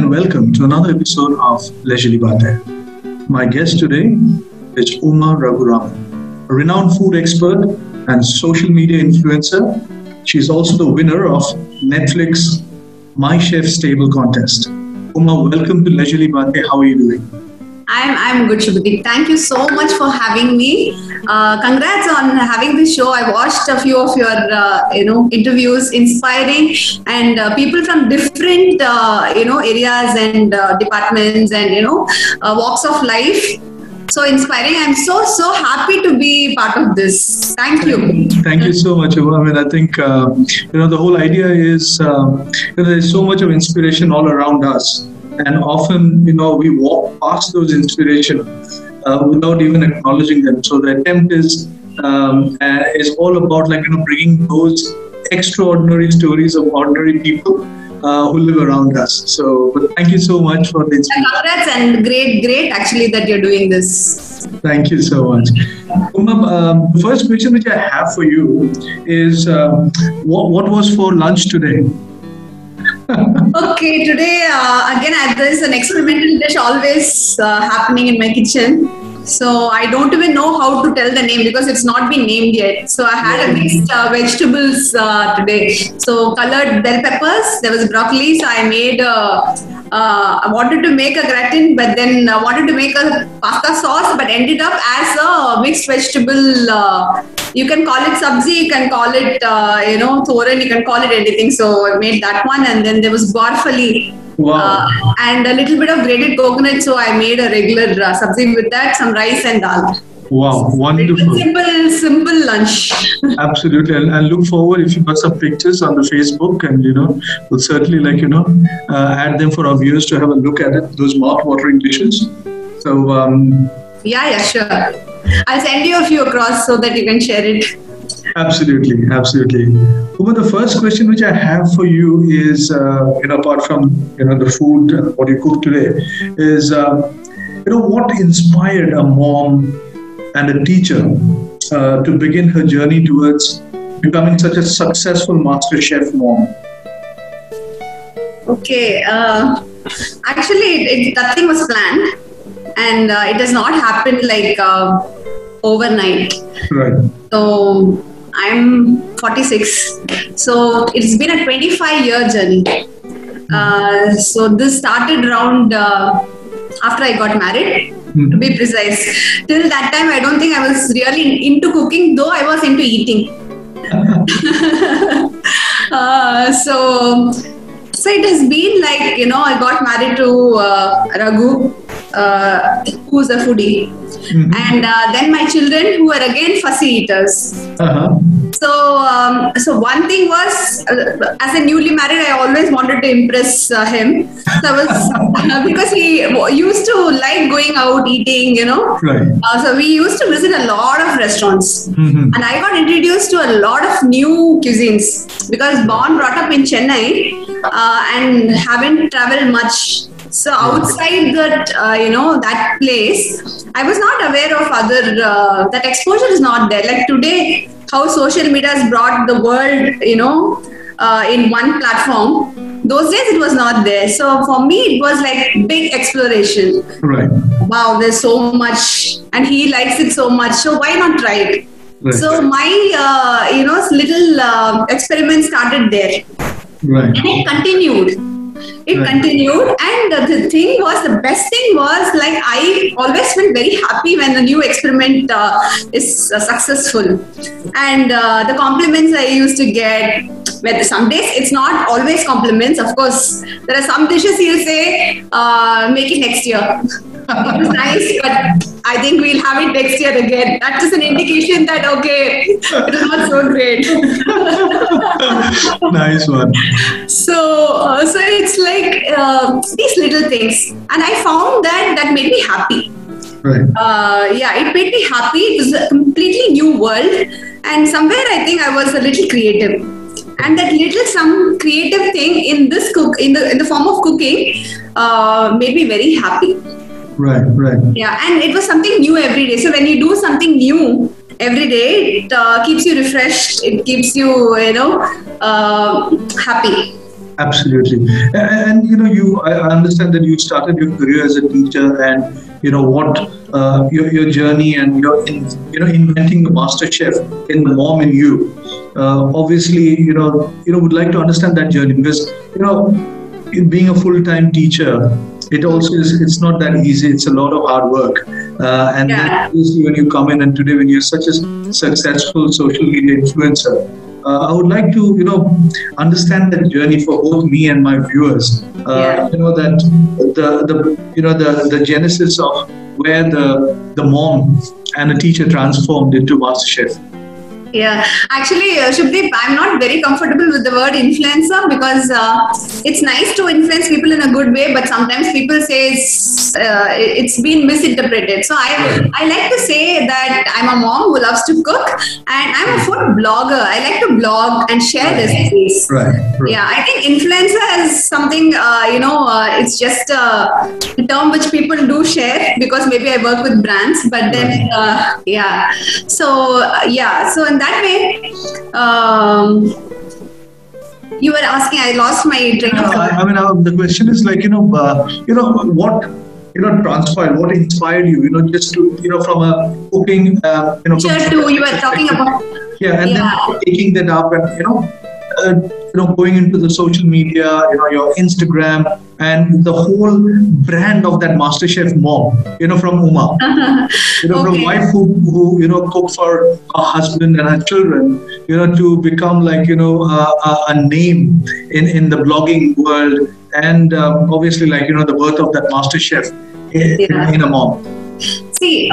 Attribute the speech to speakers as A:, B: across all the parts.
A: and welcome to another episode of Leisurely Baatein. My guest today is Uma Raghuraman, a renowned food expert and social media influencer. She is also the winner of Netflix My Chef's Table contest. Uma, welcome to Leisurely Baatein. How are you doing?
B: I'm good, Shubhadeep. Thank you so much for having me. Congrats on having this show. I watched a few of your interviews, inspiring, and people from different areas and departments and walks of life. So inspiring. I'm so happy to be part of this. Thank you.
A: Thank you so much, Uma. I mean, I think the whole idea is there's so much of inspiration all around us. And often, we walk past those inspirations without even acknowledging them. So the attempt is all about bringing those extraordinary stories of ordinary people who live around us. So, but thank you so much for the inspiration.
B: Congrats and great actually that you're doing this.
A: Thank you so much. Uma, the first question which I have for you is what was for lunch today?
B: Okay, today again there's an experimental dish always happening in my kitchen. So I don't even know how to tell the name because it's not been named yet. So I had a mixed vegetables today. So colored bell peppers, there was broccoli. So I made I wanted to make a gratin, but then wanted to make a pasta sauce, but ended up as a mixed vegetable. You can call it sabzi, you can call it thoran, you can call it anything. So I made that one, and then there was barfali.
A: Wow.
B: And a little bit of grated coconut. So I made a regular sabzi with that, some rice and dal.
A: Wow, wonderful.
B: Simple lunch.
A: Absolutely. And look forward if you got some pictures on the Facebook, and we'll certainly add them for our viewers to have a look at it, those mouth-watering dishes. So
B: yeah, sure. I'll send you a few across so that you can share it.
A: Absolutely. Uma, the first question which I have for you is, apart from the food, what you cooked today, is what inspired a mom and a teacher to begin her journey towards becoming such a successful master chef mom?
B: Okay, actually, nothing was planned, and it has not happened overnight.
A: Right.
B: So I'm 46. So it's been a 25-year journey. So this started around after I got married, to be precise. Till that time, I don't think I was really into cooking, though I was into eating. So it has been I got married to Raghu, who's a foodie. Mm-hmm. And then my children, who are again fussy eaters.
A: Uh-huh.
B: So one thing was, as a newly married, I always wanted to impress him. So I was because he used to like going out eating,
A: Right.
B: So we used to visit a lot of restaurants,
A: mm-hmm.
B: and I got introduced to a lot of new cuisines because born brought up in Chennai and haven't traveled much. So outside that, that place, I was not aware of other, that exposure is not there. Like today, how social media has brought the world, in one platform. Those days it was not there. So for me, it was like big exploration.
A: Right.
B: Wow, there's so much and he likes it so much. So why not try it? Right. So my, little experiment started there.
A: Right.
B: And it continued. Continued, and the best thing was I always felt very happy when a new experiment is successful, and the compliments I used to get. But some days it's not always compliments. Of course, there are some dishes he'll say, "Make it next year." It was nice, but I think we'll have it next year again. That is an indication that it was not so great.
A: Nice one.
B: So it's these little things, and I found that made me happy.
A: Right.
B: It made me happy. It was a completely new world, and somewhere I think I was a little creative, and that little some creative thing in this in the form of cooking made me very happy.
A: Right.
B: Yeah, and it was something new every day. So when you do something new every day, it keeps you refreshed. It keeps you, happy.
A: Absolutely. And I understand that you started your career as a teacher, and what your journey and inventing the master chef in the mom in you. Obviously, would like to understand that journey, because being a full-time teacher, it also is, it's not that easy. It's a lot of hard work. And then obviously when you come in, and today when you're such a successful social media influencer, I would like to, understand that journey for both me and my viewers. That the genesis of where the mom and a teacher transformed into master chef.
B: Yeah, actually, Shubdeep, I'm not very comfortable with the word influencer, because it's nice to influence people in a good way, but sometimes people say it's been misinterpreted. So I like to say that I'm a mom who loves to cook, and I'm a food blogger. I like to blog and share recipes.
A: Right.
B: Yeah, I think influencer is something, it's just a term which people do share because maybe I work with brands, but then, So in that way, you were asking, I lost my train of thought.
A: I mean, the question is like, what, transpired, what inspired you, just to, from a cooking,
B: You were talking about.
A: Yeah, and then taking that up and, going into the social media, your Instagram, and the whole brand of that MasterChef mom, from Uma, from wife who cook for her husband and her children, to become like, a name in the blogging world, and obviously like, the birth of that MasterChef in a mom.
B: See,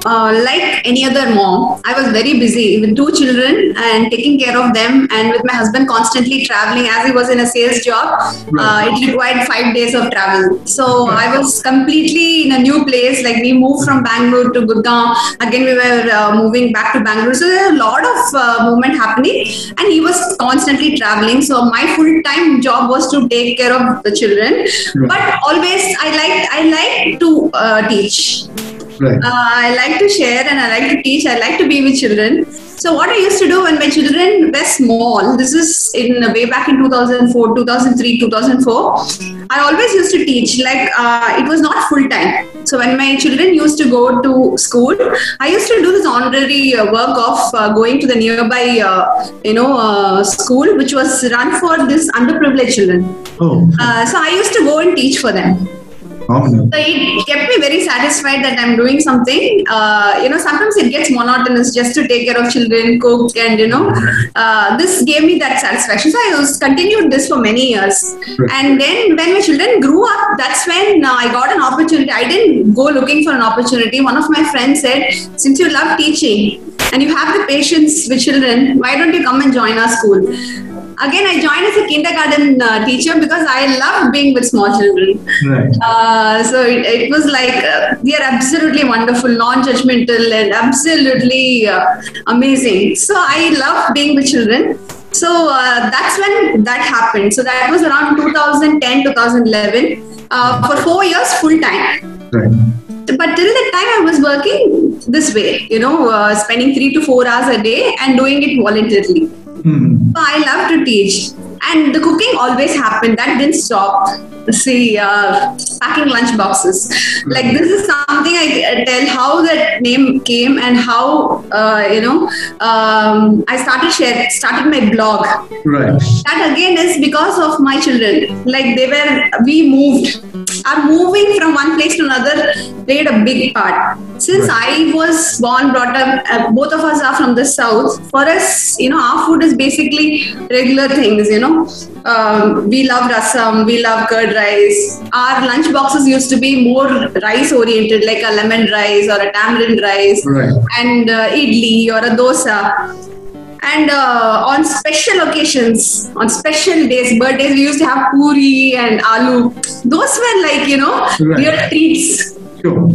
B: like any other mom, I was very busy with 2 children and taking care of them, and with my husband constantly traveling as he was in a sales job. It required 5 days of travel. So I was completely in a new place. Like we moved from Bangalore to Gurgaon. Again, we were moving back to Bangalore. So there was a lot of movement happening, and he was constantly traveling. So my full-time job was to take care of the children. But always I like to teach. I like to share and I like to teach. I like to be with children. So what I used to do when my children were small, this is in way back in 2004, 2003, 2004, I always used to teach. Like it was not full time. So when my children used to go to school, I used to do this honorary work of going to the nearby, school, which was run for this underprivileged children. So I used to go and teach for them. So it kept me very satisfied that I'm doing something. Sometimes it gets monotonous just to take care of children, cook, and this gave me that satisfaction. So I continued this for many years. And then when my children grew up, that's when I got an opportunity. I didn't go looking for an opportunity. One of my friends said, since you love teaching and you have the patience with children, why don't you come and join our school? Again, I joined as a kindergarten teacher because I love being with small children. So it was like, they are absolutely wonderful, non-judgmental, and absolutely amazing. So I love being with children. So that's when that happened. So that was around 2010, 2011, for 4 years full time. But till that time, I was working this way, spending 3 to 4 hours a day and doing it voluntarily. So I love to teach, and the cooking always happened. That didn't stop. See, packing lunch boxes. Like this is something I tell how that name came and how I started my blog. That again is because of my children. Like we moved. Our moving from one place to another played a big part. Since I was born, brought up, both of us are from the south. For us, our food is basically regular things. We love rasam, we love curd rice. Our lunch boxes used to be more rice oriented, like a lemon rice or a tamarind rice, and idli or a dosa. And on special occasions, on special days, birthdays, we used to have puri and aloo. Those were like, real treats.
A: Sure.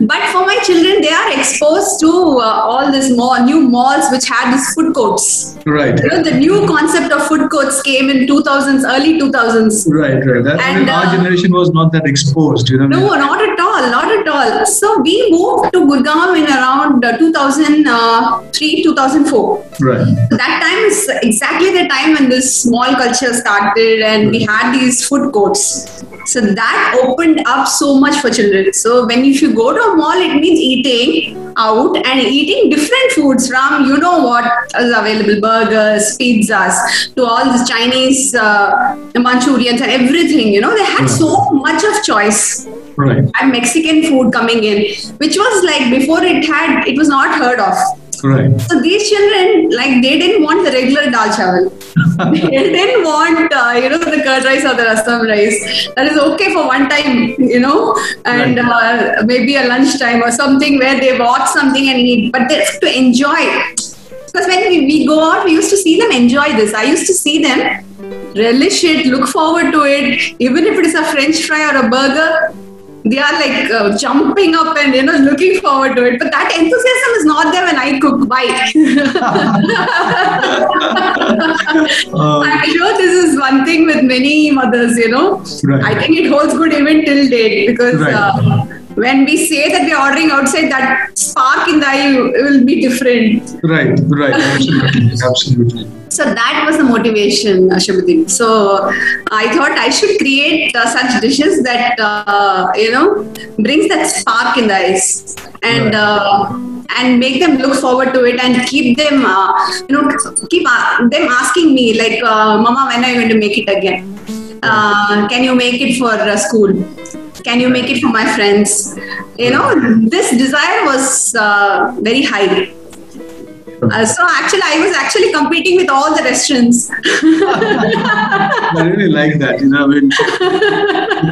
B: But for my children, they are exposed to all this new malls which had these food courts.
A: Right.
B: The new concept of food courts came in 2000s, early 2000s.
A: Right. And our generation was not that exposed.
B: No, not at all. So we moved to Gurgaon in around 2003, 2004.
A: Right.
B: That time is exactly the time when this mall culture started, and we had these food courts. So that opened up so much for children. So if you go to a mall, it means eating out and eating different foods from what is available, burgers, pizzas, to all this Chinese Manchurians and everything. They had so much of choice.
A: Right.
B: And Mexican food coming in, which was like before it was not heard of.
A: Right.
B: So these children, they didn't want the regular dal chawal. They didn't want, the curd rice or the rasam rice. That is okay for one time, and maybe a lunchtime or something where they watch something and eat. But they have to enjoy. Because when we go out, we used to see them enjoy this. I used to see them relish it, look forward to it. Even if it is a French fry or a burger, they are jumping up and looking forward to it. But that enthusiasm is not there when I cook. Why? I'm sure this is one thing with many mothers.
A: Right.
B: I think it holds good even till date, because when we say that we're ordering outside, that spark in the eye will be different.
A: Right. Absolutely.
B: So that was the motivation, Shubhadeep. So I thought I should create such dishes that, brings that spark in the eyes, and make them look forward to it, and keep them, keep them asking me Mama, when are you going to make it again? Can you make it for school? Can you make it for my friends? This desire was very high. So actually, I was actually competing with all the restaurants.
A: I really like that.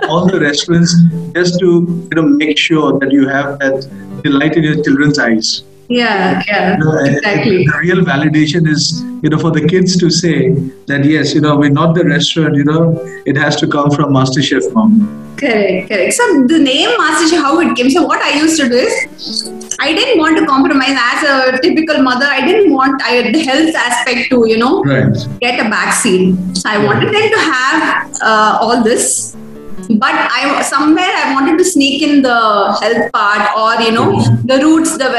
A: All the restaurants, just to make sure that you have that delight in your children's eyes.
B: Yeah, exactly.
A: The real validation is, for the kids to say that yes, we're not the restaurant. It has to come from MasterChef Mom.
B: Correct. So the name MasterChef, how it came. So what I used to do is, I didn't want to compromise as a typical mother. I didn't want the health aspect to, get a backseat. So I wanted them to have all this. But I wanted to sneak in the health part, or the roots, the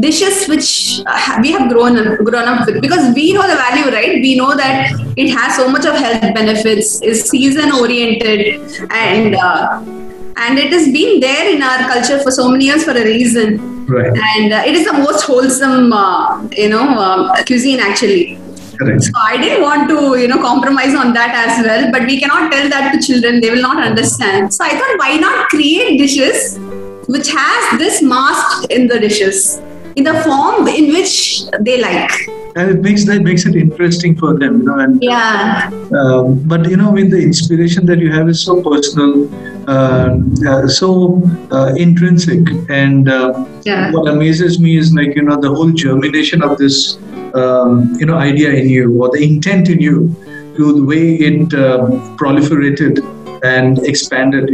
B: dishes which we have grown up with, because we know the value, right? We know that it has so much of health benefits, is season oriented, and it has been there in our culture for so many years for a reason.
A: Right.
B: And it is the most wholesome, cuisine actually.
A: Correct.
B: So I didn't want to, compromise on that as well. But we cannot tell that to children; they will not understand. So I thought, why not create dishes which has this masked in the dishes in the form in which they like.
A: And it makes it interesting for them, And but when the inspiration that you have is so personal, so intrinsic, and what amazes me is the whole germination of this idea in you, or the intent in you, to the way it proliferated and expanded,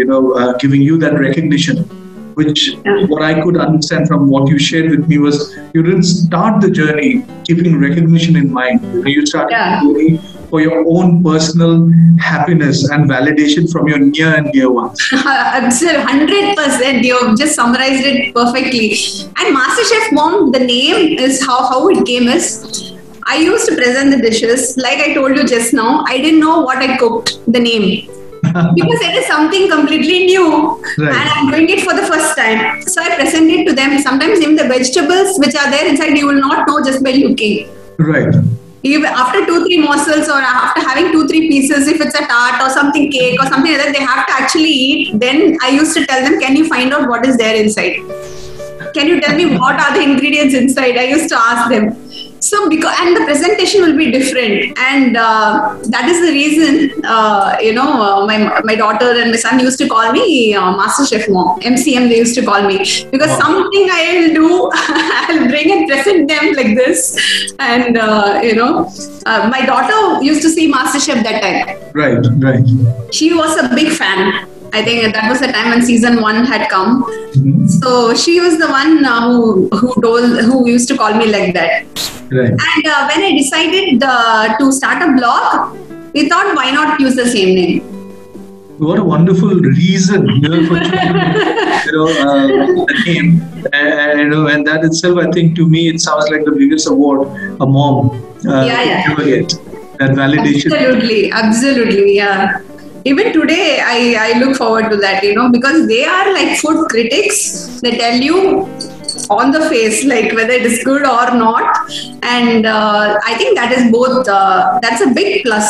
A: giving you that recognition, which what I could understand from what you shared with me was you didn't start the journey keeping recognition in mind. You started the journey for your own personal happiness and validation from your near and dear ones.
B: Absolutely, 100%. You've just summarized it perfectly. And MasterChef Mom, the name is how it came is, I used to present the dishes. Like I told you just now, I didn't know what I cooked, the name. Because it is something completely new, and I'm doing it for the first time. So I present it to them. Sometimes even the vegetables which are there inside, you will not know just by looking.
A: Right.
B: After 2-3 morsels, or after having 2-3 pieces, if it's a tart or something, cake or something like that, they have to actually eat. Then I used to tell them, can you find out what is there inside? Can you tell me what are the ingredients inside? I used to ask them. So and the presentation will be different, and that is the reason my daughter and my son used to call me MasterChef Mom, MCM. They used to call me, because something I'll do, I'll bring and present them like this, and my daughter used to see MasterChef that time.
A: Right.
B: She was a big fan. I think that was the time when season 1 had come.
A: Mhm.
B: So she was the one who used to call me like that.
A: Right.
B: And when I decided to start a blog, we thought, why not use the same name?
A: What a wonderful reason, for choosing, the name. And that itself, I think, to me, it sounds like the biggest award a mom can ever get. That validation.
B: Absolutely, yeah. Even today, I look forward to that, because they are like food critics. They tell you on the face, like whether it is good or not. And I think that is both, that's a big plus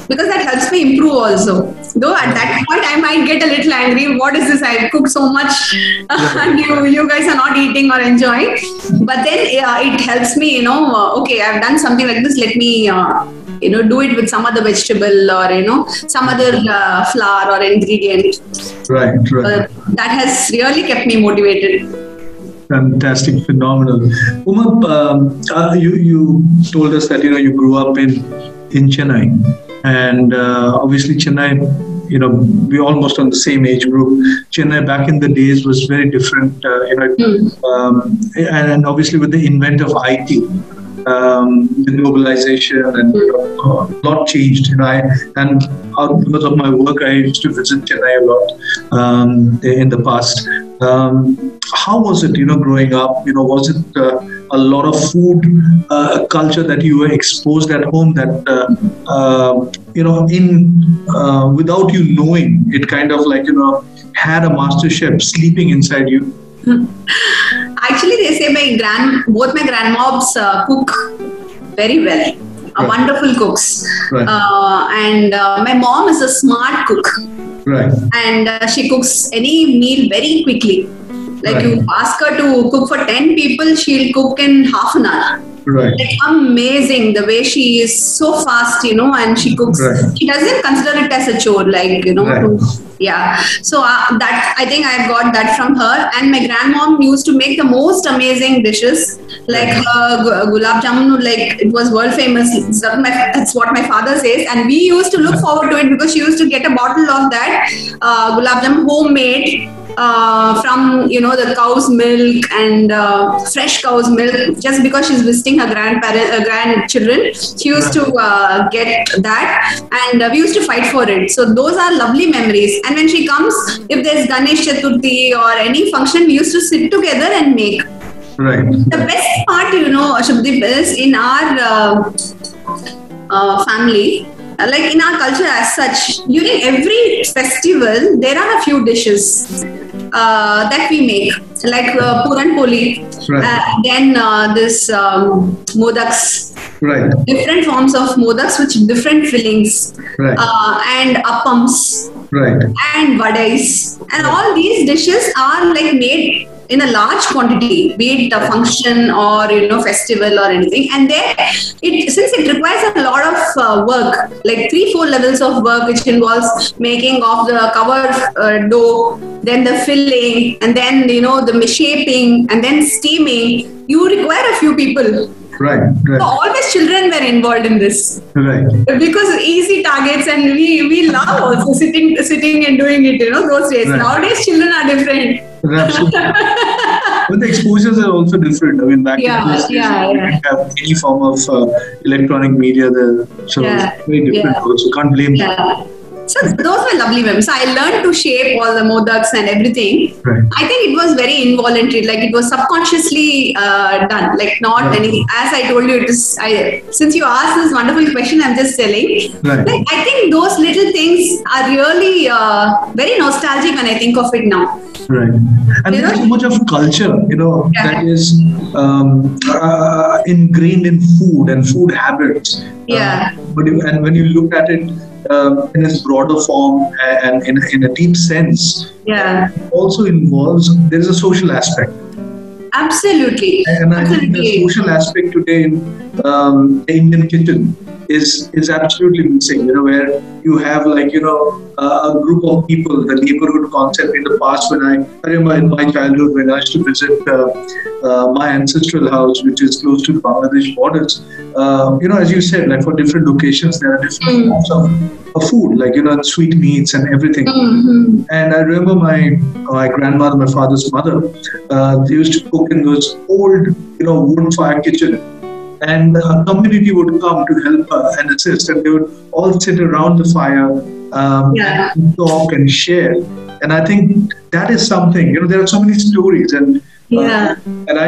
B: because that helps me improve also. Though at that point, I might get a little angry. What is this? I cook so much and you guys are not eating or enjoying. But then it helps me, okay, I've done something like this. Let me do it with some other vegetable or some other flour or ingredient.
A: Right.
B: That has really kept me motivated.
A: Fantastic, phenomenal. Uma, you told us that you grew up in Chennai, and obviously Chennai, we're almost on the same age group. Chennai back in the days was very different, and obviously with the invent of IT. The globalization and a lot changed. Because of my work, I used to visit Chennai a lot in the past. How was it, growing up? Was it a lot of food culture that you were exposed at home that, without you knowing, it kind of like, had a master chef sleeping inside you?
B: Actually, they say both my grandmoms cook very well. Wonderful cooks.
A: Right.
B: And my mom is a smart cook.
A: Right.
B: And she cooks any meal very quickly. Like
A: Right.
B: you ask her to cook for 10 people, she'll cook in half an hour.
A: Right.
B: Like amazing the way she is so fast, and she cooks.
A: Right.
B: She doesn't consider it as a chore, like,
A: Right.
B: yeah. So that I think I got that from her. And my grandmom used to make the most amazing dishes, like gulab jamun, like it was world famous. That's what my father says. And we used to look forward to it because she used to get a bottle of that gulab jamun homemade. From the cow's milk and fresh cow's milk, just because she's visiting her grandchildren, she used to get that, and we used to fight for it. So those are lovely memories. And when she comes, if there's Ganesh Chaturthi or any function, we used to sit together and make.
A: Right.
B: The best part, Shubhdeep, is in our family. Like in our culture as such, during every festival, there are a few dishes that we make, like Puran Poli,
A: Right.
B: then this modaks,
A: Right.
B: different forms of modaks with different fillings,
A: Right.
B: and appams,
A: Right.
B: and vadais. And all these dishes are like made in a large quantity, be it a function or festival or anything. And there, since it requires a lot of work, like 3-4 levels of work, which involves making of the cover dough, then the filling, and then the shaping, and then steaming, you require a few people.
A: Right.
B: So always children were involved in this.
A: Right.
B: Because easy targets, and we love also sitting and doing it, those days.
A: Right.
B: Nowadays children are different.
A: Absolutely. But the exposures are also different. I mean, back in those days, we didn't have any form of electronic media there. So it's very different also. Can't blame them.
B: Yeah. So those were lovely memories. So I learned to shape all the modaks and everything.
A: Right.
B: I think it was very involuntary, like it was subconsciously done, like not
A: Right.
B: any. As I told you, it is. Since you asked this wonderful question, I'm just telling.
A: Right.
B: Like I think those little things are really very nostalgic when I think of it now.
A: Right. And there's so much of culture, that is ingrained in food and food habits.
B: Yeah.
A: And when you look at it in its broader form and in a deep sense,
B: Yeah.
A: it also involves, there is a social aspect.
B: Absolutely.
A: And I think the
B: Absolutely.
A: social aspect today in the Indian kitchen is absolutely missing. Where you have a group of people, the neighborhood concept. In the past, when I remember in my childhood when I used to visit my ancestral house, which is close to the Bangladesh borders. As you said, like for different locations, there are different forms of food, like sweet meats and everything. And I remember my grandmother, my father's mother, they used to cook in those old wood fire kitchen. And a community would come to help and assist, and they would all sit around the fire and talk and share. And I think that is something. There are so many stories, and I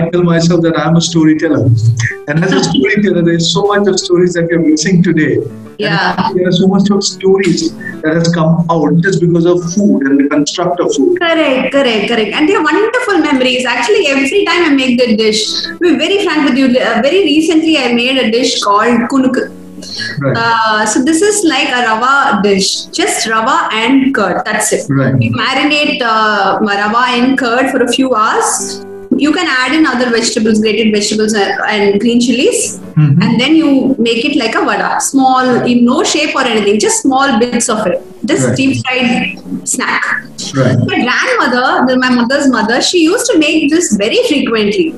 A: tell myself that I'm a storyteller. And as a storyteller, there's so much of stories that we're missing today.
B: Yeah.
A: And there are so much of stories that has come out just because of food and the construct of food.
B: Correct. And they're wonderful memories. Actually, every time I make the dish, to be very frank with you, very recently I made a dish called kunuk.
A: Right.
B: So this is like a rava dish, just rava and curd. That's it.
A: Right.
B: You marinate rava in curd for a few hours. You can add in other vegetables, grated vegetables and green chilies, and then you make it like a vada, small, in no shape or anything, just small bits of it. Just deep fried snack.
A: Right.
B: My grandmother, my mother's mother, she used to make this very frequently.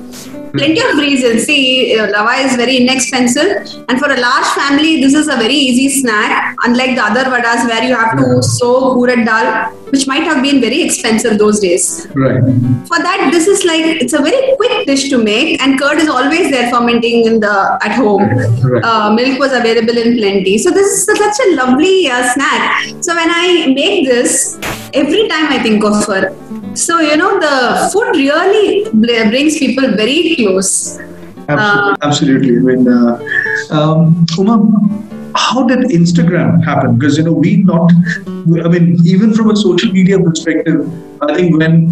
B: Plenty of reasons. See, rava is very inexpensive, and for a large family, this is a very easy snack. Unlike the other vadas where you have to soak urad dal, which might have been very expensive those days.
A: Right.
B: For that, this is it's a very quick dish to make, and curd is always there fermenting at home.
A: Right.
B: Milk was available in plenty. So this is such a lovely snack. So when I make this, every time I think of her. So, the food really brings people very close.
A: Absolutely. Uma, how did Instagram happen? Because, even from a social media perspective, I think when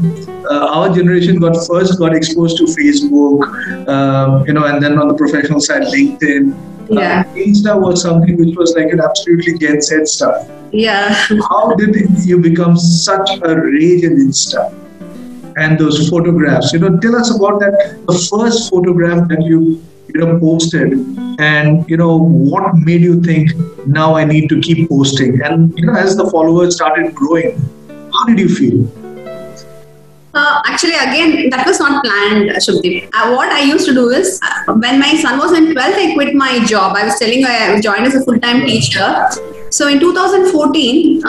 A: our generation first got exposed to Facebook, and then on the professional side, LinkedIn, Insta was something which was like an absolutely Gen Z stuff.
B: Yeah.
A: How did you become such a rage in Insta? And those photographs, tell us about that. The first photograph that you posted, and what made you think now I need to keep posting? And as the followers started growing, how did you feel?
B: Actually, again, that was not planned, Shubhdeep. What I used to do is, when my son was in 12th, I quit my job. I was telling you, I joined as a full-time teacher. So in 2014,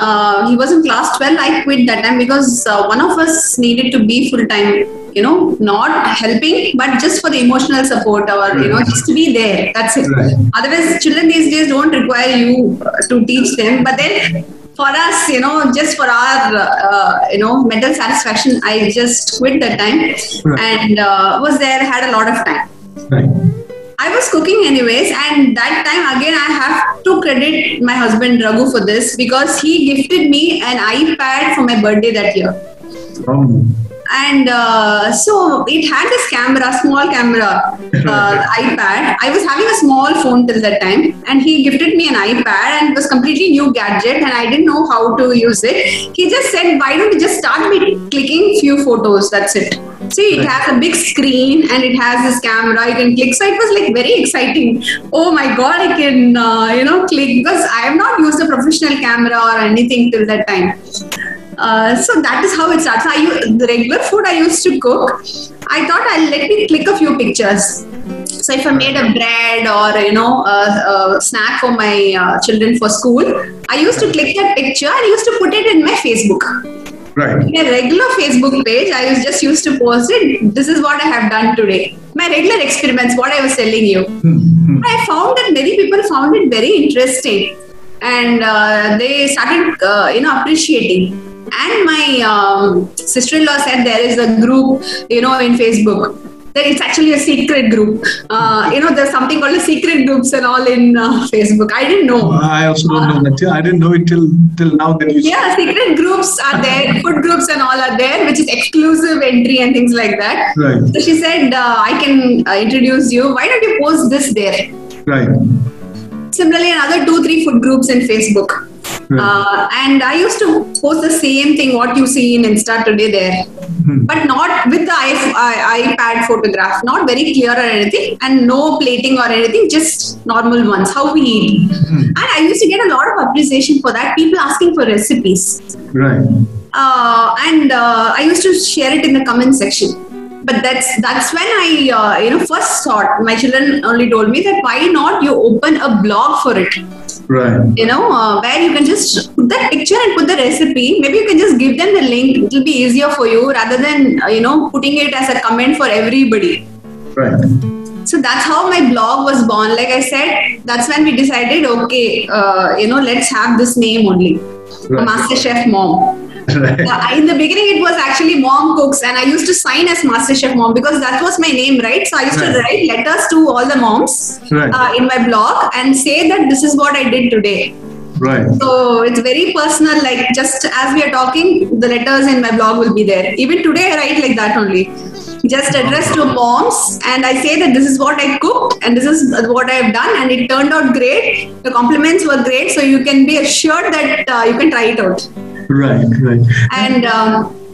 B: he was in class 12. I quit that time because one of us needed to be full-time, not helping, but just for the emotional support or, just to be there. That's it.
A: Right.
B: Otherwise, children these days don't require you to teach them. But then for us, just for our, mental satisfaction, I just quit that time and was there, had a lot of time.
A: Right.
B: I was cooking anyways, and that time again I have to credit my husband Raghu for this because he gifted me an iPad for my birthday that year. And so it had this small camera, iPad. I was having a small phone till that time, and he gifted me an iPad, and it was completely new gadget, and I didn't know how to use it. He just said, "Why don't you just start with clicking few photos? That's it." See, it has a big screen and it has this camera. You can click. So it was very exciting. Oh my God, I can click because I have not used a professional camera or anything till that time. So that is how it starts. The regular food I used to cook, I thought let me click a few pictures. So if I made a bread or a snack for my children for school, I used to click that picture and used to put it in my Facebook.
A: Right.
B: In a regular Facebook page, I just used to post it. This is what I have done today. My regular experiments, what I was telling you. I found that many people found it very interesting, and they started, appreciating. And my sister-in-law said there is a group, in Facebook. It's actually a secret group. There's something called a secret groups and all in Facebook. I didn't know.
A: I also don't know that. I didn't know it till now that you.
B: Yeah, secret groups are there. Food groups and all are there, which is exclusive entry and things like that.
A: Right.
B: So she said, I can introduce you. Why don't you post this there?
A: Right.
B: Similarly, another 2-3 food groups in Facebook. And I used to post the same thing what you see in Insta today there, but not with the iPad photograph, not very clear or anything, and no plating or anything, just normal ones, how we eat. And I used to get a lot of appreciation for that, people asking for recipes.
A: Right.
B: And I used to share it in the comment section. But that's when I first thought, my children only told me that why not you open a blog for it.
A: Right.
B: Where you can just put that picture and put the recipe. Maybe you can just give them the link. It will be easier for you rather than, putting it as a comment for everybody.
A: Right.
B: So that's how my blog was born. Like I said, that's when we decided, okay, let's have this name only. Right. MasterChef Mom. Right. In the beginning, it was actually Mom Cooks, and I used to sign as MasterChef Mom because that was my name, right? So I used to write letters to all the moms in my blog and say that this is what I did today.
A: Right.
B: So it's very personal, like just as we are talking, the letters in my blog will be there. Even today, I write like that only. Just addressed to moms, and I say that this is what I cooked and this is what I have done, and it turned out great. The compliments were great, so you can be assured that you can try it out.
A: Right.
B: And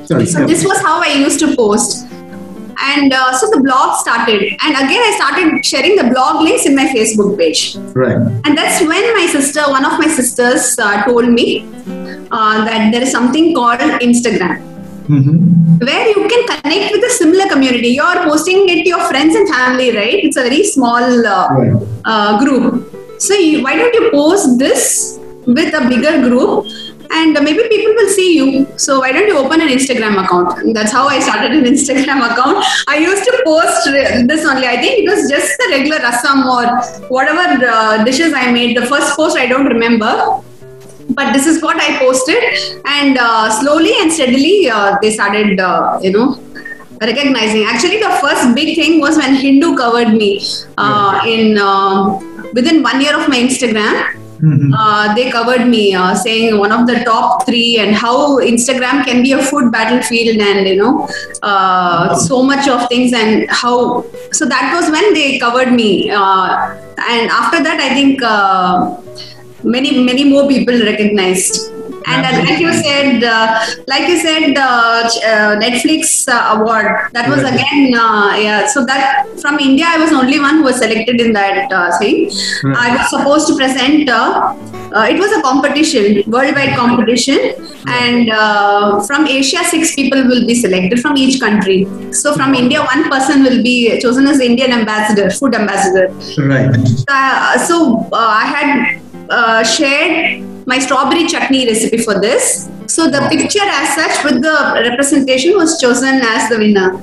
B: so this was how I used to post. And so the blog started. And again, I started sharing the blog links in my Facebook page.
A: Right.
B: And that's when one of my sisters told me that there is something called Instagram. Where you can connect with a similar community. You're posting it to your friends and family, right? It's a very small group. So why don't you post this with a bigger group? And maybe people will see you. So why don't you open an Instagram account? And that's how I started an Instagram account. I used to post this only. I think it was just the regular rasam or whatever dishes I made. The first post I don't remember. But this is what I posted. And slowly and steadily they started, recognizing. Actually, the first big thing was when Hindu covered me within 1 year of my Instagram. They covered me saying one of the top 3 and how Instagram can be a food battlefield and so much of things and how. So that was when they covered me, and after that I think many more people recognized. And like you said, Netflix award. That was again, So that from India, I was the only one who was selected in that thing. I was supposed to present. It was a competition, worldwide competition, and from Asia, 6 people will be selected from each country. So from India, 1 person will be chosen as Indian ambassador, food ambassador.
A: Right.
B: So I had shared my strawberry chutney recipe for this. So the picture as such with the representation was chosen as the winner.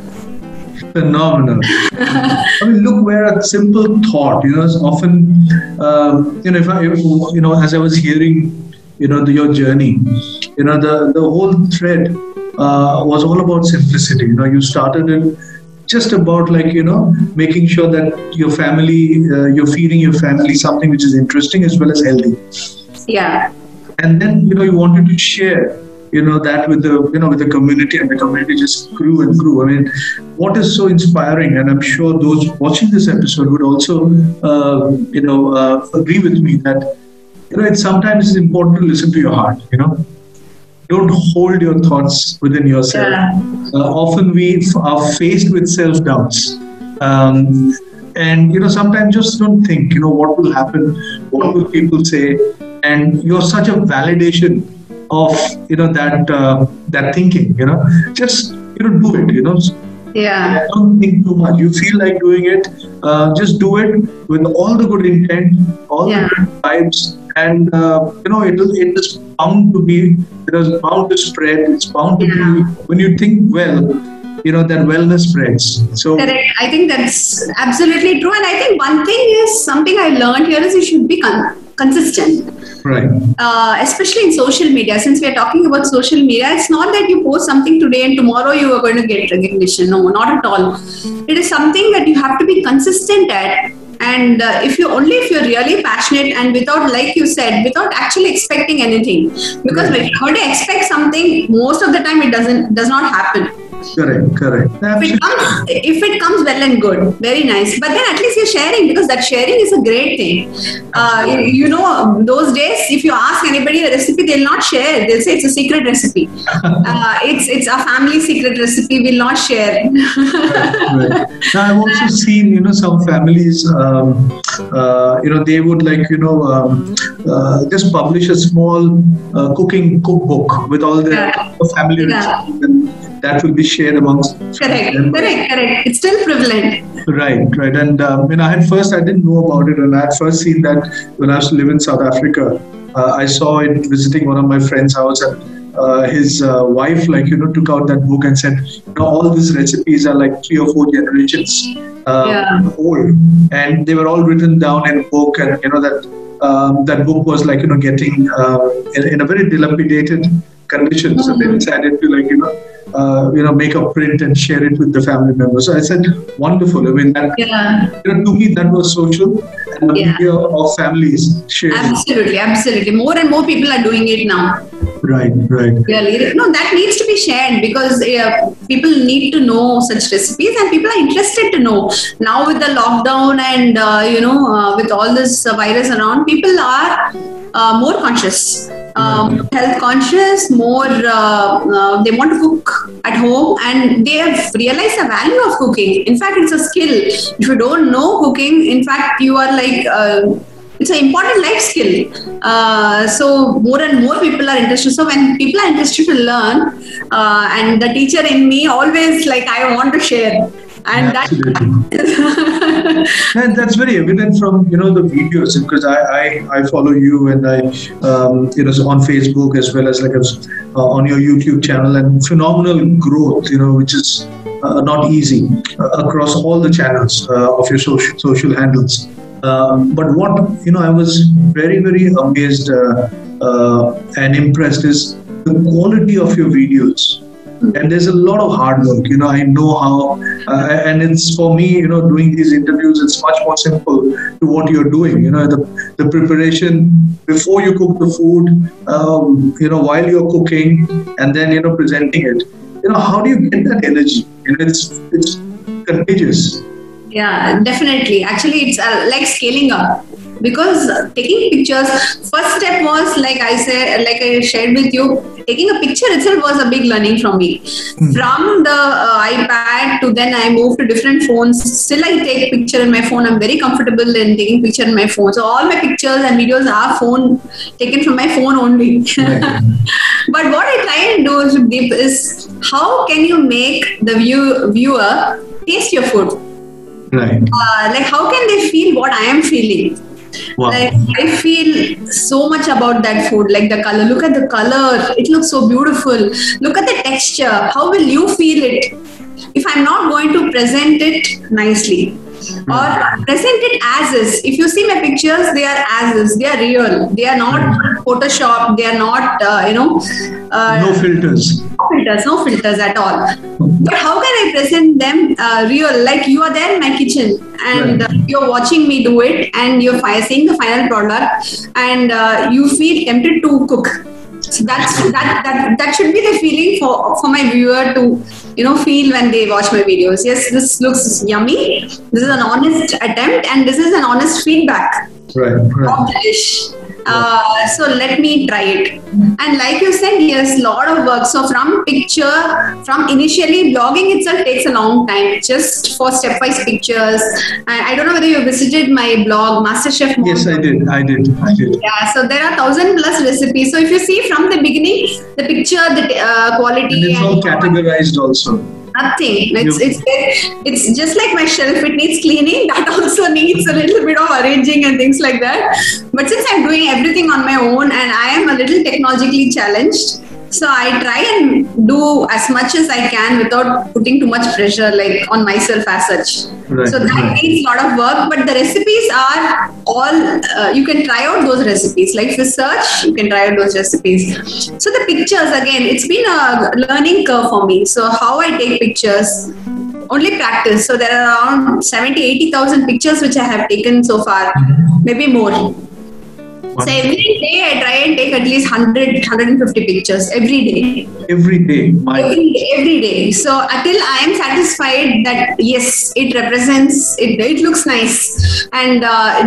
A: Phenomenal. I mean, look where a simple thought, is often, as I was hearing, your journey, the whole thread was all about simplicity. You started it just about making sure that your family, you're feeding your family something which is interesting as well as healthy.
B: Yeah.
A: And then, you wanted to share, that with the community, and the community just grew and grew. I mean, what is so inspiring, and I'm sure those watching this episode would also, agree with me that, it's sometimes important to listen to your heart, Don't hold your thoughts within yourself. Yeah. Often we are faced with self-doubts. And, sometimes just don't think, what will happen, what will people say, and you're such a validation of, that thinking, just, do it,
B: Yeah.
A: Don't think too much. You feel like doing it, just do it with all the good intent, all the good vibes, and, it is bound to be, it is bound to spread, it's bound to be, when you think well, that wellness spreads. So
B: correct. I think that's absolutely true. And I think one thing is something I learned here is you should be consistent.
A: Right.
B: Especially in social media. Since we are talking about social media, it's not that you post something today and tomorrow you are going to get recognition. No, not at all. It is something that you have to be consistent at. And if you're really passionate and without, like you said, without actually expecting anything, because when you expect something, most of the time it does not happen.
A: Correct.
B: If it comes well and good, very nice. But then at least you're sharing, because that sharing is a great thing. Those days, if you ask anybody a recipe, they'll not share. They'll say it's a secret recipe. It's a family secret recipe. We'll not share.
A: Right. Now, I've also seen, some families, they would just publish a small cooking cookbook with all their family recipes, and that will be shared amongst.
B: Correct. It's still prevalent.
A: Right. And I didn't know about it, and I had first seen that when I used to live in South Africa. I saw it visiting one of my friend's house, and his wife, took out that book and said, all these recipes are like 3 or 4 generations old, and they were all written down in a book, and that book was getting in a very dilapidated condition. So they decided to make a print and share it with the family members. So I said, wonderful. I mean, that, to me, that was social, and the media of families sharing.
B: Absolutely. More and more people are doing it now.
A: Right.
B: Really? No, that needs to be shared, because people need to know such recipes, and people are interested to know. Now with the lockdown and, with all this virus around, people are more conscious. Health conscious, more they want to cook at home, and they have realized the value of cooking. In fact, it's a skill. If you don't know cooking, in fact, you are it's an important life skill. So more and more people are interested. So when people are interested to learn, and the teacher in me always I want to share. And
A: that's very evident from the videos, because I follow you, and I on Facebook as well as on your YouTube channel, and phenomenal growth, which is not easy across all the channels of your social handles. But what I was very, very amazed and impressed is the quality of your videos. And there's a lot of hard work. I know how, and it's for me, doing these interviews, it's much more simple to what you're doing. The preparation before you cook the food, while you're cooking, and then, presenting it. How do you get that energy? It's contagious.
B: Yeah, definitely. Actually, it's like scaling up. Because taking pictures, first step was like I shared with you, taking a picture itself was a big learning from me. From the iPad to then I moved to different phones. Still I take picture in my phone. I'm very comfortable in taking picture in my phone. So all my pictures and videos are taken from my phone only. But what I try and do is how can you make the viewer taste your food?
A: Right.
B: How can they feel what I am feeling?
A: Wow.
B: I feel so much about that food, like the color. Look at the color. It looks so beautiful. Look at the texture. How will you feel it if I'm not going to present it nicely? Or present it as is. If you see my pictures, they are as is. They are real. They are not Photoshop. They are not,
A: no filters.
B: No filters at all. But how can I present them real? Like you are there in my kitchen, and you're watching me do it, and you're seeing the final product, and you feel tempted to cook. So that should be the feeling for my viewer to feel when they watch my videos. Yes, this looks yummy. This is an honest attempt, and this is an honest feedback of the dish. So let me try it. And like you said, yes, lot of work. So from initially blogging itself takes a long time, just for stepwise pictures. I don't know whether you visited my blog, MasterChef Mom.
A: Yes, I did.
B: Yeah, so there are 1,000+ recipes. So if you see from the beginning, the picture, the quality.
A: And it's all categorized also.
B: Nothing. It's just like my shelf. It needs cleaning. That also needs a little bit of arranging and things like that. But since I'm doing everything on my own and I am a little technologically challenged, so I try and do as much as I can without putting too much pressure on myself as such. So that needs a lot of work. But the recipes are all, you can try out those recipes. Like if you search, you can try out those recipes. So the pictures, again, it's been a learning curve for me. So how I take pictures, only practice. So there are around 70,000-80,000 pictures which I have taken so far, maybe more. So every day I try and take at least 150 pictures every day.
A: Every day,
B: Every day. So until I am satisfied that yes, it represents, it looks nice. And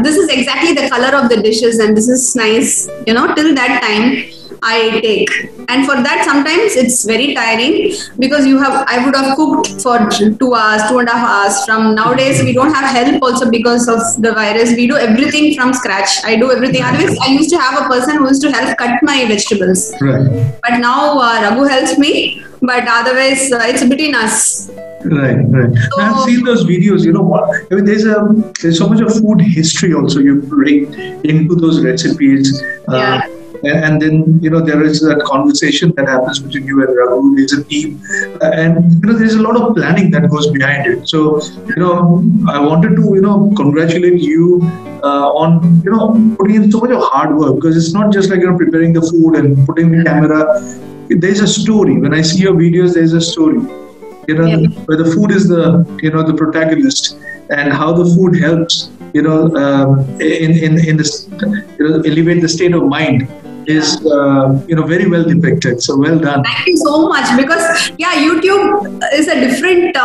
B: this is exactly the color of the dishes and this is nice. Till that time I take. And for that sometimes it's very tiring because I would have cooked for 2 hours, 2.5 hours. From nowadays we don't have help also because of the virus. We do everything from scratch. I do everything. Otherwise I used to have a person who used to help cut my vegetables.
A: Right.
B: But now Raghu helps me. But otherwise it's between us.
A: Right. So, I've seen those videos. What? I mean, there's so much of food history also you bring into those recipes.
B: Yeah.
A: And then, there is that conversation that happens between you and Raghu. There's a team. And, there's a lot of planning that goes behind it. So, I wanted to, congratulate you on, putting in so much of hard work, because it's not just like, preparing the food and putting the camera. There's a story. When I see your videos, there's a story. Where the food is the protagonist, and how the food helps, in this, elevate the state of mind is, very well depicted. So well done.
B: Thank you so much. Because YouTube is a different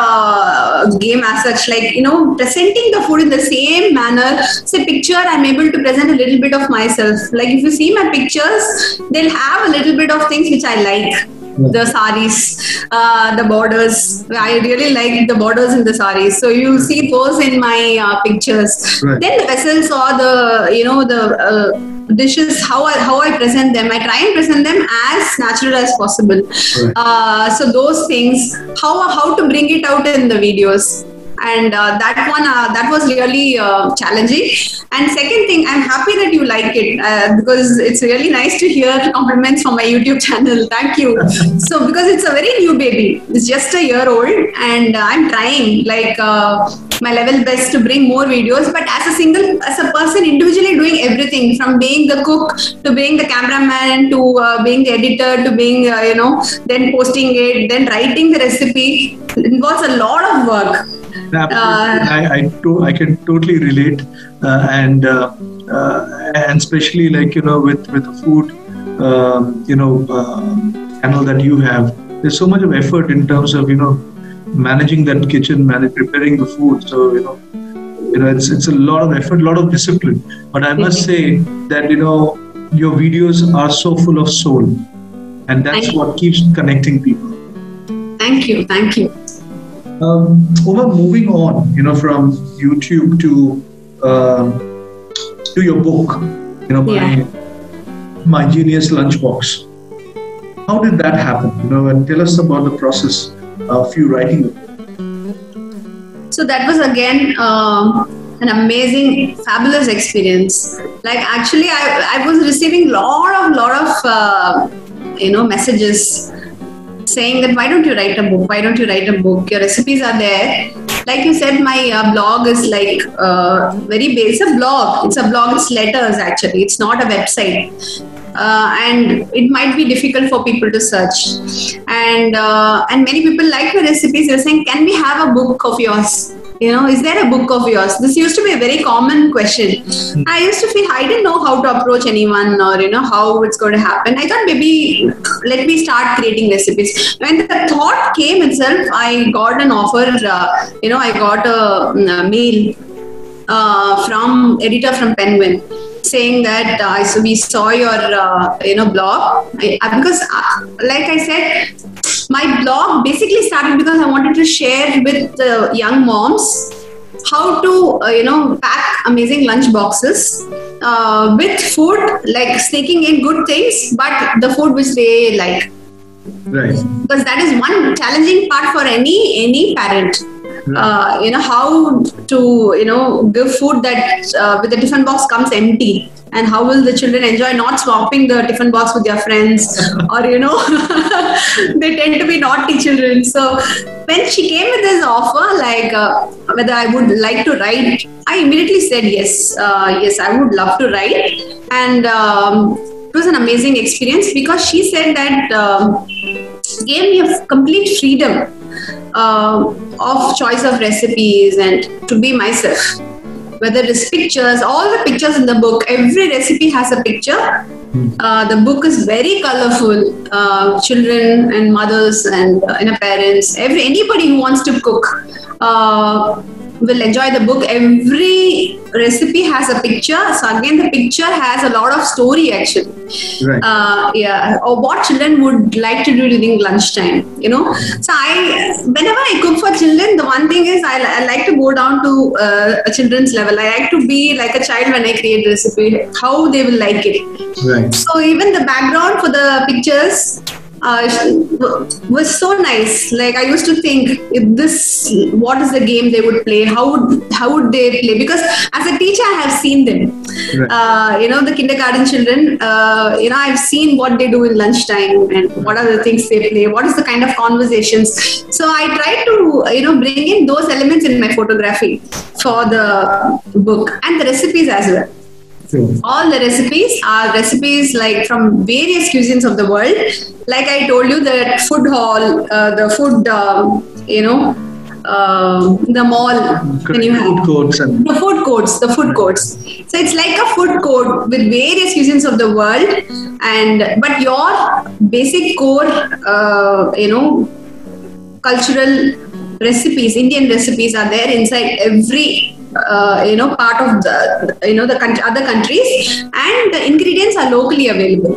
B: game as such. Like, presenting the food in the same manner. Say picture, I'm able to present a little bit of myself. Like if you see my pictures, they'll have a little bit of things which I like. The saris, the borders. I really like the borders in the saris. So you see those in my pictures.
A: Right.
B: Then the vessels or the dishes, how I present them. I try and present them as natural as possible. Right. So those things, how to bring it out in the videos. And that was really challenging. And second thing, I'm happy that you like it because it's really nice to hear compliments from my YouTube channel. Thank you. So because it's a very new baby, it's just a year old, and I'm trying my level best to bring more videos. But as a person individually doing everything from being the cook to being the cameraman to being the editor to being then posting it, then writing the recipe, it involves a lot of work.
A: Absolutely. I can totally relate, and especially with the food channel that you have. There's so much of effort in terms of managing that kitchen, preparing the food. So it's a lot of effort, a lot of discipline. But I must say that your videos are so full of soul, and that's what keeps connecting people.
B: Thank you.
A: Moving on, from YouTube to your book, my Genius Lunchbox. How did that happen? And tell us about the process of you writing the book.
B: So that was again an amazing, fabulous experience. Like actually, I was receiving lot of messages saying that why don't you write a book, your recipes are there. Like you said, my blog is like very basic. It's a blog, it's letters actually, it's not a website. And it might be difficult for people to search, and many people like your recipes. They're saying, can we have a book of yours? Is there a book of yours? This used to be a very common question. I used to feel I didn't know how to approach anyone or, how it's going to happen. I thought maybe let me start creating recipes. When the thought came itself, I got an offer, I got a mail from editor from Penguin saying that so we saw your blog because like I said, my blog basically started because I wanted to share with young moms how to pack amazing lunch boxes with food, like sneaking in good things, but the food which they like.
A: Right.
B: Because that is one challenging part for any parent. How to give food that with the tiffin box comes empty, and how will the children enjoy not swapping the tiffin box with their friends, or they tend to be naughty children. So when she came with this offer, like whether I would like to write, I immediately said yes. Yes, I would love to write, and it was an amazing experience because she said that gave me a complete freedom of choice of recipes and to be myself. whether it's pictures, all the pictures in the book, every recipe has a picture. The book is very colorful. Children and mothers and parents, anybody who wants to cook will enjoy the book. Every recipe has a picture. So again, the picture has a lot of story actually.
A: Right.
B: Or what children would like to do during lunchtime, So whenever I cook for children, the one thing is I like to go down to a children's level. I like to be like a child when I create a recipe, how they will like it.
A: Right.
B: So even the background for the pictures was so nice. Like I used to think, what is the game they would play? How would they play? Because as a teacher, I have seen them. Right. The kindergarten children. I've seen what they do in lunchtime and what are the things they play. What is the kind of conversations? So I try to bring in those elements in my photography for the book and the recipes as well.
A: Sure.
B: All the recipes are recipes like from various cuisines of the world. Like I told you, the food hall, the food, the mall. When you have
A: food courts and
B: the food courts. So it's like a food court with various cuisines of the world, but your basic core, cultural recipes, Indian recipes are there inside every part of the other countries, and the ingredients are locally available.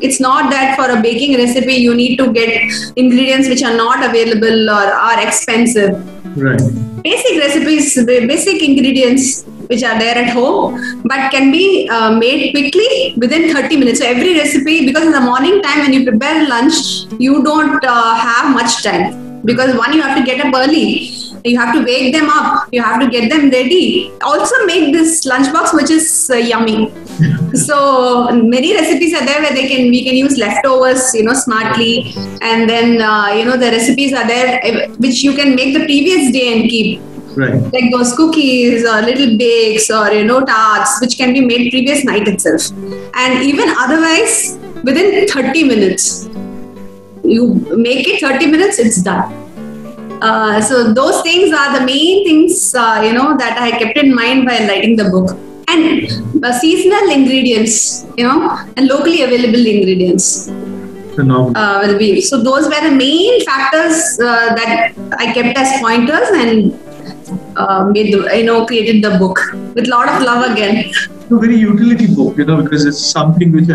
B: It's not that for a baking recipe you need to get ingredients which are not available or are expensive.
A: Right.
B: Basic recipes, basic ingredients which are there at home, but can be made quickly within 30 minutes. So every recipe, because in the morning time when you prepare lunch, you don't have much time. Because one, you have to get up early. You have to wake them up. You have to get them ready. Also make this lunchbox, which is yummy. So many recipes are there where we can use leftovers, smartly. And then, the recipes are there which you can make the previous day and keep.
A: Right.
B: Like those cookies or little bakes or, tarts, which can be made previous night itself. And even otherwise, within 30 minutes. You make it 30 minutes, it's done. So those things are the main things, that I kept in mind while writing the book. And seasonal ingredients, and locally available ingredients. Will be. So those were the main factors that I kept as pointers and created the book with a lot of love again.
A: A very utility book, because it's something which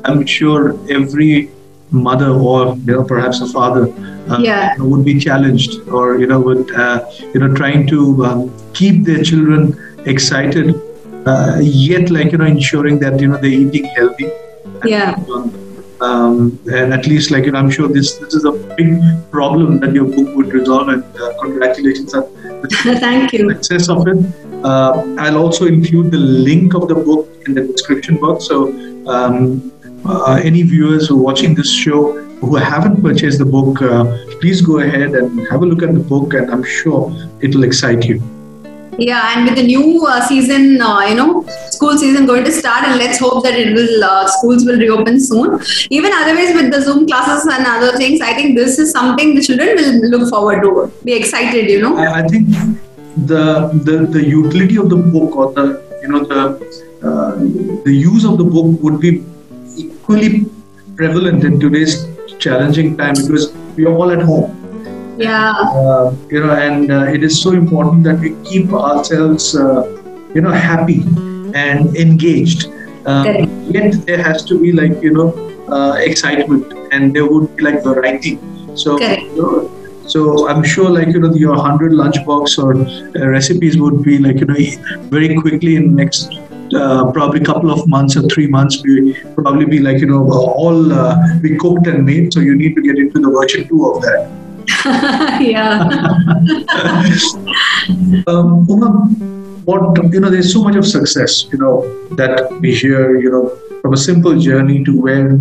A: I'm sure every mother or perhaps a father would be challenged, or would trying to keep their children excited, yet ensuring that they're eating healthy. And at least I'm sure this is a big problem that your book would resolve, and congratulations on the
B: Thank you.
A: success of it. I'll also include the link of the book in the description box, so any viewers who are watching this show who haven't purchased the book, please go ahead and have a look at the book, and I'm sure it will excite you.
B: Yeah, and with the new season, school season going to start, and let's hope that schools will reopen soon. Even otherwise, with the Zoom classes and other things, I think this is something the children will look forward to, be excited,
A: I think the utility of the book, or the use of the book would be equally prevalent in today's challenging time, because we are all at home. And it is so important that we keep ourselves happy and engaged, yet there has to be excitement, and there would be variety. So so I'm sure your 100 lunchbox or recipes would be very quickly in next probably couple of months or 3 months, we probably be all be cooked and made. So you need to get into the version 2 of that. There's so much of success, that we hear, from a simple journey to where,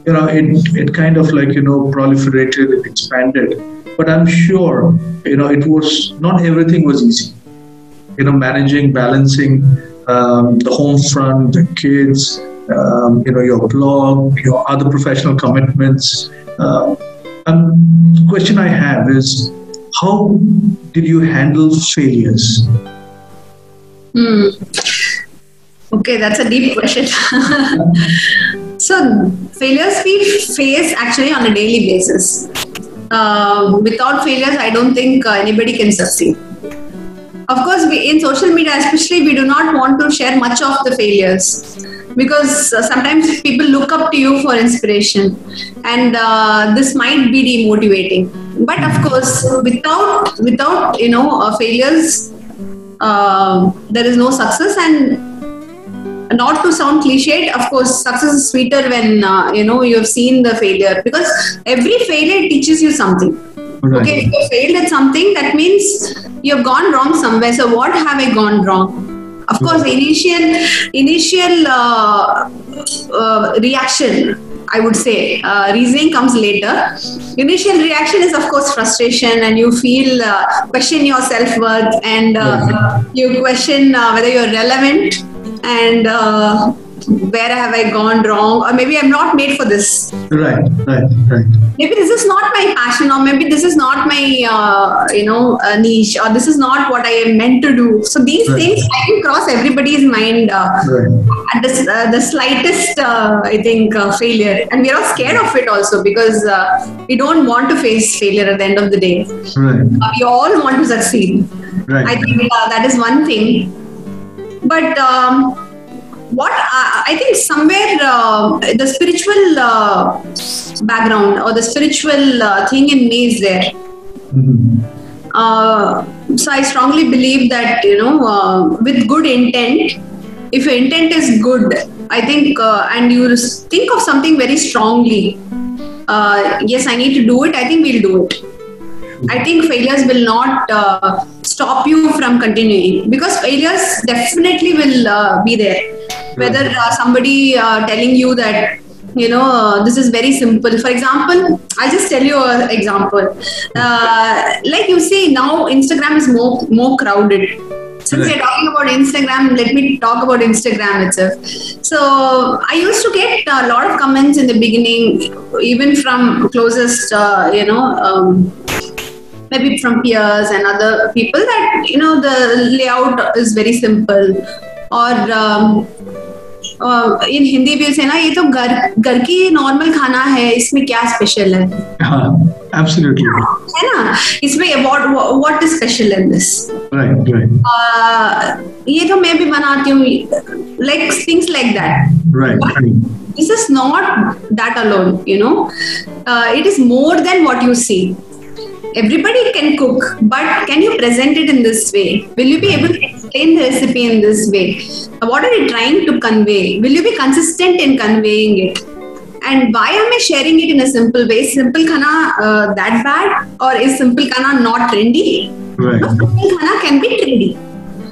A: it kind of proliferated, it expanded. But I'm sure, it was not everything was easy. Managing, balancing the home front, the kids, your blog, your other professional commitments. The question I have is, how did you handle failures?
B: Hmm. Okay, that's a deep question. So, failures we face actually on a daily basis. Without failures, I don't think anybody can succeed. Of course, in social media, especially, we do not want to share much of the failures because sometimes people look up to you for inspiration, and this might be demotivating. But of course, without failures, there is no success. And not to sound cliched, of course, success is sweeter when you have seen the failure, because every failure teaches you something.
A: Right.
B: Okay, if you failed at something, that means you have gone wrong somewhere. So what have I gone wrong? Of course, initial reaction, I would say, reasoning comes later. Initial reaction is, of course, frustration, and you feel question your self worth, and you question whether you're relevant, and where have I gone wrong, or maybe I'm not made for this.
A: Right.
B: Maybe this is not my passion, or maybe this is not my niche, or this is not what I am meant to do. So these things I can cross everybody's mind at the slightest I think failure, and we are all scared of it also, because we don't want to face failure at the end of the day. We all want to succeed. I think that is one thing. But what I think somewhere the spiritual background or the spiritual thing in me is there. So I strongly believe that with good intent, if your intent is good, I think, and you think of something very strongly, yes, I need to do it, I think we'll do it. I think failures will not stop you from continuing, because failures definitely will be there. Whether somebody telling you that this is very simple. For example, I'll just tell you an example. Like you see, now Instagram is more crowded. Since we're talking about Instagram, let me talk about Instagram itself. So I used to get a lot of comments in the beginning, even from closest, maybe from peers and other people, that the layout is very simple, or in Hindi we'll say ना, ये तो घर की normal खाना है, इसमें क्या special है?
A: Absolutely.
B: है ना? इसमें what is special in this?
A: Right.
B: ये तो मैं भी बनाती हूँ, like things like that.
A: Right.
B: This is not that alone, it is more than what you see. Everybody can cook, but can you present it in this way? Will you be able to explain the recipe in this way? What are you trying to convey? Will you be consistent in conveying it? And why am I sharing it in a simple way? Simple khana that bad? Or is simple khana not trendy?
A: Right.
B: No, simple khana can be trendy.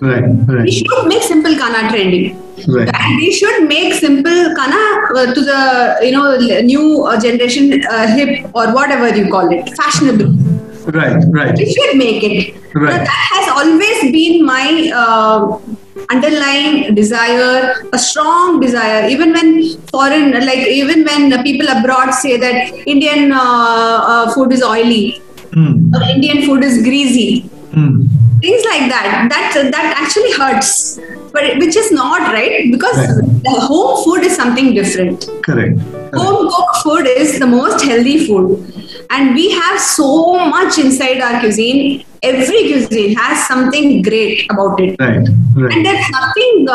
A: Right.
B: We should make simple khana trendy.
A: Right.
B: And we should make simple khana to the new generation hip, or whatever you call it, fashionable.
A: Right.
B: We should make it.
A: Right.
B: That has always been my underlying desire, a strong desire. Even when even when people abroad say that Indian food is oily, or Indian food is greasy, things like that actually hurts. But which is not right, because the home food is something different.
A: Correct.
B: Home cooked food is the most healthy food. And we have so much inside our cuisine. Every cuisine has something great about it.
A: Right.
B: And there's nothing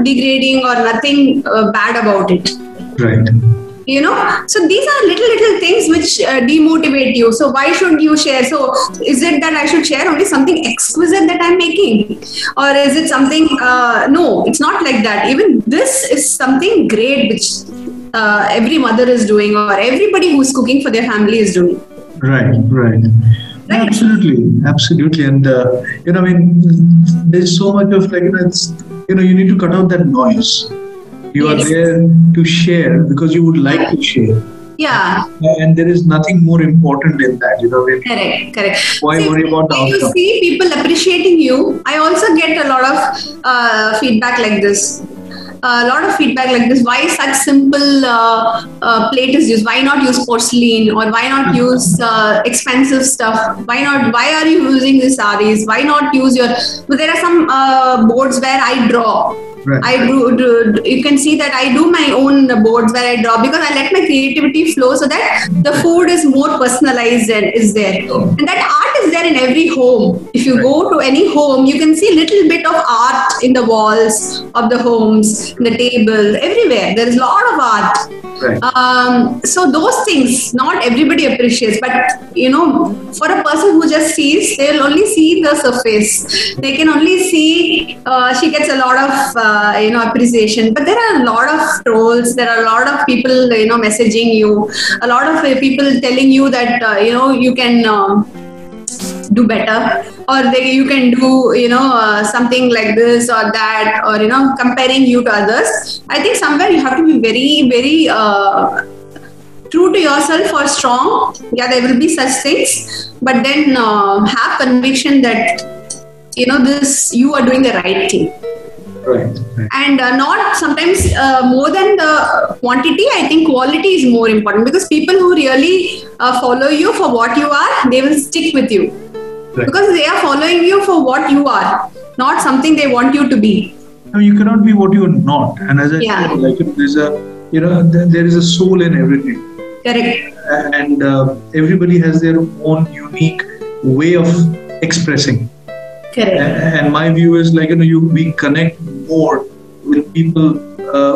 B: degrading or nothing bad about it.
A: Right.
B: So these are little things which demotivate you. So why should you share? So is it that I should share only something exquisite that I'm making? Or is it something, no, it's not like that. Even this is something great which every mother is doing, or everybody who's cooking for their family is doing.
A: Right. Absolutely. And there's so much of you need to cut out that noise. You are there to share because you would like to share.
B: Yeah.
A: And there is nothing more important in that.
B: Correct.
A: Why worry about the outcome?
B: You see people appreciating you. I also get a lot of feedback like this. a lot of feedback like this. Why such simple plate is used? Why not use porcelain, or why not use expensive stuff? Why not? Why are you using the saris? Why not use your? But there are some boards where I draw.
A: Right.
B: I do. You can see that I do my own boards where I draw, because I let my creativity flow so that the food is more personalized and is there. And that art is there in every home. If you go to any home, you can see little bit of art in the walls of the homes, in the tables, everywhere. There is a lot of art.
A: Right.
B: So those things not everybody appreciates, but for a person who just sees, they will only see the surface. They can only see she gets a lot of appreciation, but there are a lot of trolls. There are a lot of people messaging you, a lot of people telling you that you can do better, or you can do something like this or that, or comparing you to others. I think somewhere you have to be very, very true to yourself or strong. Yeah, there will be such things, but then have conviction that this you are doing the right thing.
A: Right.
B: And not sometimes more than the quantity. I think quality is more important, because people who really follow you for what you are, they will stick with you. Right. Because they are following you for what you are, not something they want you to be.
A: No, you cannot be what you are not. And as I said, like there is a soul in everything.
B: Correct.
A: And everybody has their own unique way of expressing.
B: Correct.
A: And my view is we connect more with people.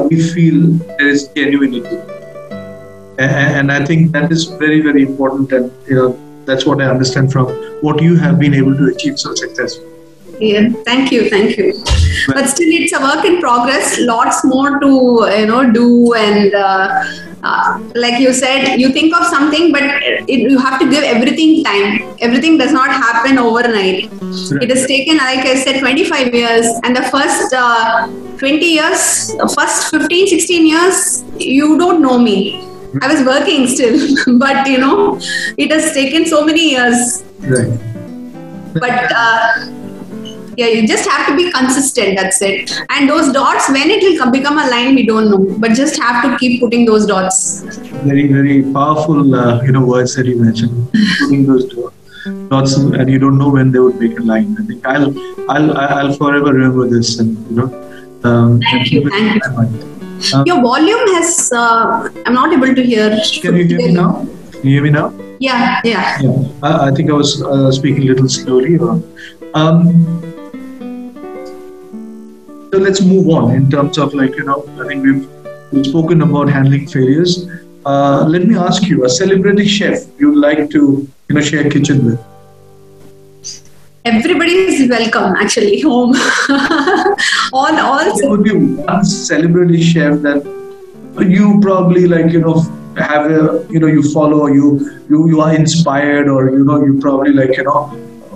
A: We feel there is genuinity, and I think that is very, very important. And that's what I understand from what you have been able to achieve so successfully.
B: Yeah, thank you. But still, it's a work in progress. Lots more to do, and like you said, you think of something, but you have to give everything time. Everything does not happen overnight. Right. It has taken, like I said, 25 years, and the first 20 years, first 15, 16 years, you don't know me. I was working still, but it has taken so many years.
A: Right.
B: But you just have to be consistent. That's it. And those dots, when it will become a line, we don't know. But just have to keep putting those dots.
A: Very, very powerful, words that you mentioned. Putting those dots, and you don't know when they would make a line. I think I'll forever remember this. And
B: thank you. Your volume has. I'm not able to hear.
A: Can you hear me now? Can you hear me now?
B: Yeah.
A: I think I was speaking a little slowly. So let's move on in terms of I think we've spoken about handling failures. Let me ask you, a celebrity chef you'd like to share kitchen with?
B: Everybody is welcome, actually, home. all.
A: There would be one celebrity chef that you probably have a you follow, you are inspired, or you probably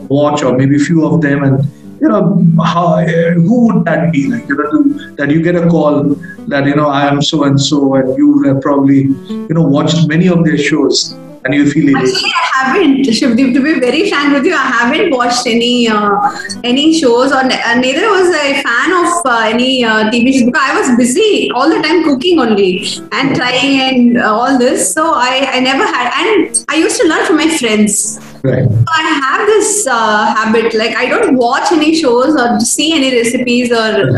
A: watch, or maybe a few of them, and who would that be? That you get a call that I am so and so, and you have probably watched many of their shows, and you feel it.
B: Actually, I haven't. Shivdeep, to be very frank with you, I haven't watched any shows, or neither was I a fan of any TV shows, because I was busy all the time cooking only and trying and all this. So I never had, and I used to learn from my friends.
A: Right.
B: So I have this habit, I don't watch any shows or see any recipes, or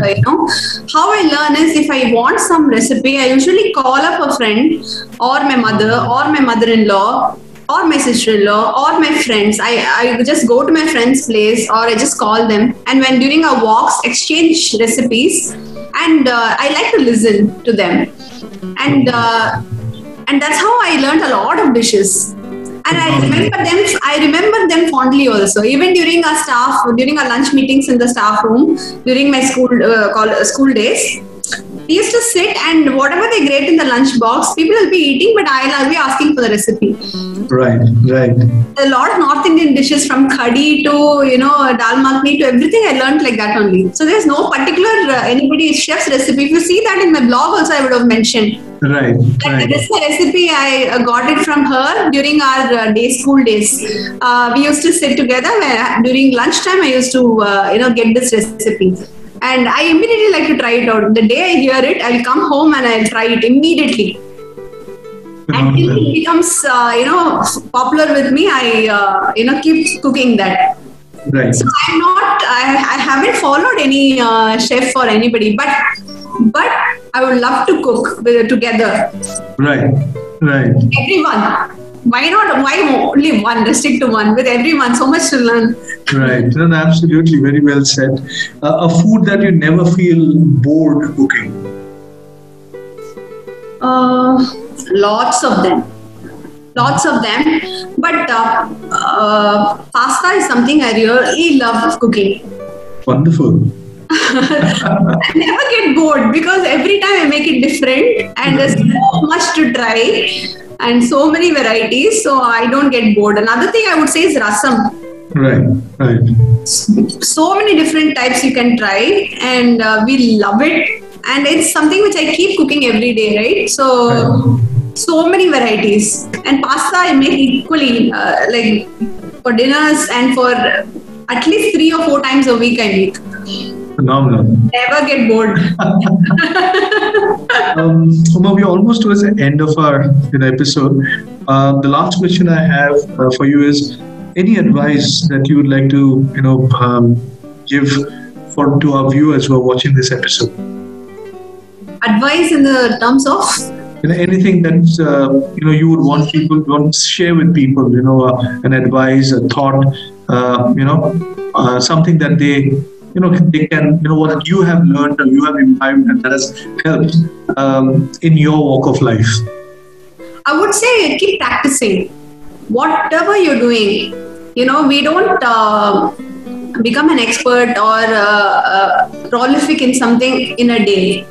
B: how I learn is, if I want some recipe, I usually call up a friend, or my mother, or my mother-in-law, or my sister-in-law, or my friends. I just go to my friend's place, or I just call them, and when during our walks, exchange recipes, and I like to listen to them, and that's how I learned a lot of dishes. And I remember them fondly also. Even during our lunch meetings in the staff room, during my school days, we used to sit, and whatever they grate in the lunch box, people will be eating, but I'll be asking for the recipe.
A: Right.
B: A lot of North Indian dishes, from khadi to dal makhni to everything, I learned like that only. So there's no particular anybody's chef's recipe. If you see that in my blog also, I would have mentioned.
A: Right.
B: This is a recipe I got it from her during our school days. We used to sit together during lunchtime. I used to get this recipe. And I immediately like to try it out. The day I hear it, I'll come home and I'll try it immediately. And till it becomes, popular with me, I, keep cooking that.
A: Right.
B: So I haven't followed any chef or anybody, but I would love to cook together.
A: Right. Right.
B: Everyone. Why not? Why only one? Restrict to one. With everyone, so much to learn.
A: Right. No, absolutely. Very well said. A food that you never feel bored cooking.
B: Lots of them. But pasta is something I really love cooking.
A: Wonderful.
B: I never get bored because every time I make it different and there's so much to try and so many varieties, so I don't get bored. Another thing I would say is rasam.
A: Right.
B: So many different types you can try, and we love it. And it's something which I keep cooking every day, right? So many varieties. And pasta I make equally, like for dinners and for at least 3 or 4 times a week I make.
A: Phenomenal.
B: Never get bored.
A: Uma, we're almost towards the end of our episode. The last question I have for you is: any advice that you would like to give to our viewers who are watching this episode?
B: Advice in the terms of
A: anything that you would want people to share with people. An advice, a thought. Something that they can, what you have learned or you have imbibed and that has helped in your walk of life.
B: I would say keep practicing. Whatever you're doing, we don't become an expert or prolific in something in a day.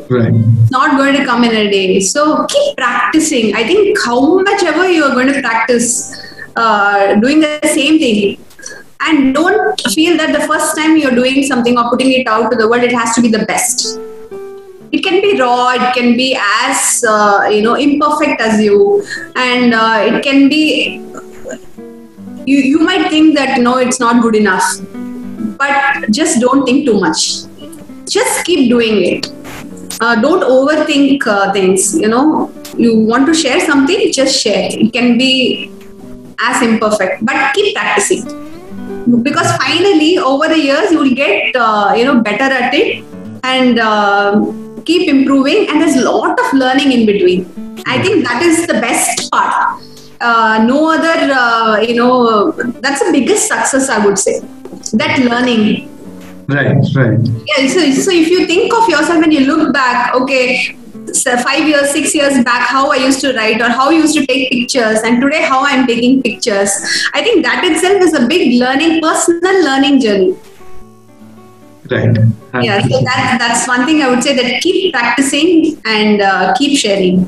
A: Right.
B: It's not going to come in a day. So keep practicing. I think how much ever you are going to practice doing the same thing. And don't feel that the first time you're doing something or putting it out to the world, it has to be the best. It can be raw, it can be as, imperfect as you. And it can be, you might think that, no, it's not good enough. But just don't think too much. Just keep doing it. Don't overthink things, You want to share something, just share. It can be as imperfect, but keep practicing. Because finally, over the years, you will get, better at it and keep improving. And there's a lot of learning in between. I think that is the best part. No other, that's the biggest success, I would say. That learning.
A: Right.
B: Yeah, so if you think of yourself and you look back, okay, so 5 years, 6 years back, how I used to write or how I used to take pictures, and today how I'm taking pictures. I think that itself is a big personal learning journey.
A: Right.
B: Yeah, so that's one thing I would say, that keep practicing and keep sharing.